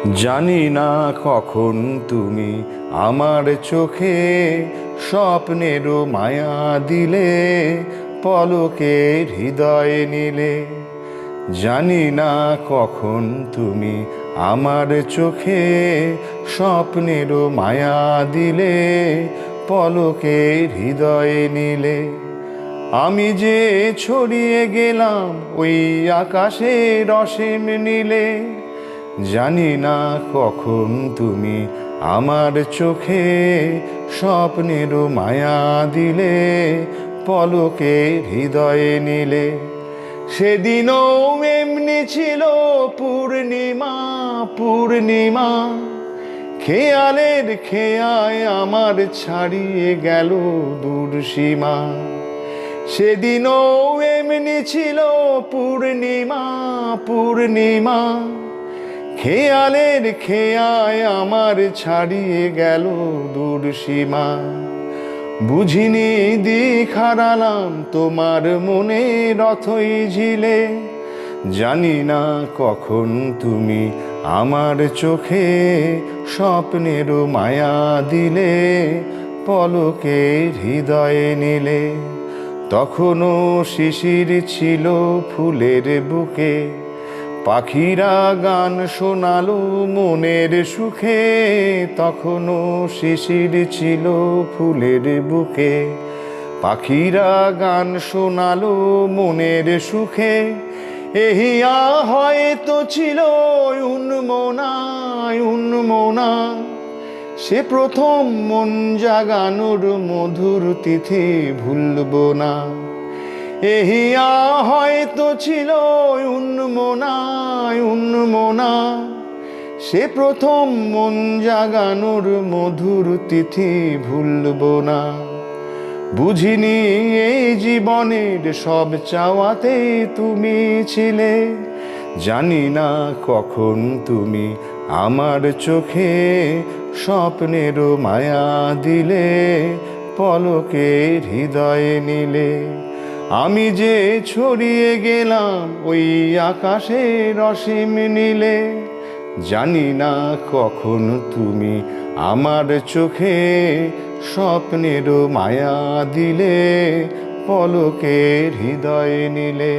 জানি না কখন তুমি আমার চোখে স্বপ্নেরও মায়া দিলে, পলকে হৃদয়ে নিলে। জানি না কখন তুমি আমার চোখে স্বপ্নেরও মায়া দিলে, পলকে হৃদয়ে নিলে। আমি যে ছড়িয়ে গেলাম ওই আকাশের অসীম নীলে। জানি না কখন তুমি আমার চোখে স্বপ্নেরও মায়া দিলে, পলকে হৃদয়ে নিলে। সেদিনও এমনি ছিল পূর্ণিমা পূর্ণিমা, খেয়ালের খেয়ায় আমার ছাড়িয়ে গেল দূর সীমা। সেদিনও এমনি ছিল পূর্ণিমা পূর্ণিমা, খেয়ালের খেয়ায় আমার ছাড়িয়ে গেল দূর সীমা। বুঝিনি দিক হারালাম তোমার মনে রথই ঝিলে। জানি না কখন তুমি আমার চোখে স্বপ্নেরও মায়া দিলে, পলকে হৃদয়ে নিলে। তখনও শিশির ছিল ফুলের বুকে, পাখিরা গান শোনালো মনের সুখে। তখনও শিশির ছিল ফুলের বুকে, পাখিরা গান শোনালো মনের সুখে। এহিয়া হয়তো ছিল উন্মনা উন্মনা, সে প্রথম মন জাগানোর মধুর তিথি ভুলব না। এহিয়া হয়তো ছিল উন্মনা উন্মনা, সে প্রথম মন জাগানোর মধুর তিথি ভুলব না। বুঝিনি এই জীবনের সব চাওয়াতে তুমি ছিলে। জানি না কখন তুমি আমার চোখে স্বপ্নেরও মায়া দিলে, পলকে হৃদয়ে নিলে। আমি যে ছড়িয়ে গেলাম ওই আকাশের অসীম নীলে। জানি না কখন তুমি আমার চোখে স্বপ্নেরও মায়া দিলে, পলকে হৃদয়ে নিলে।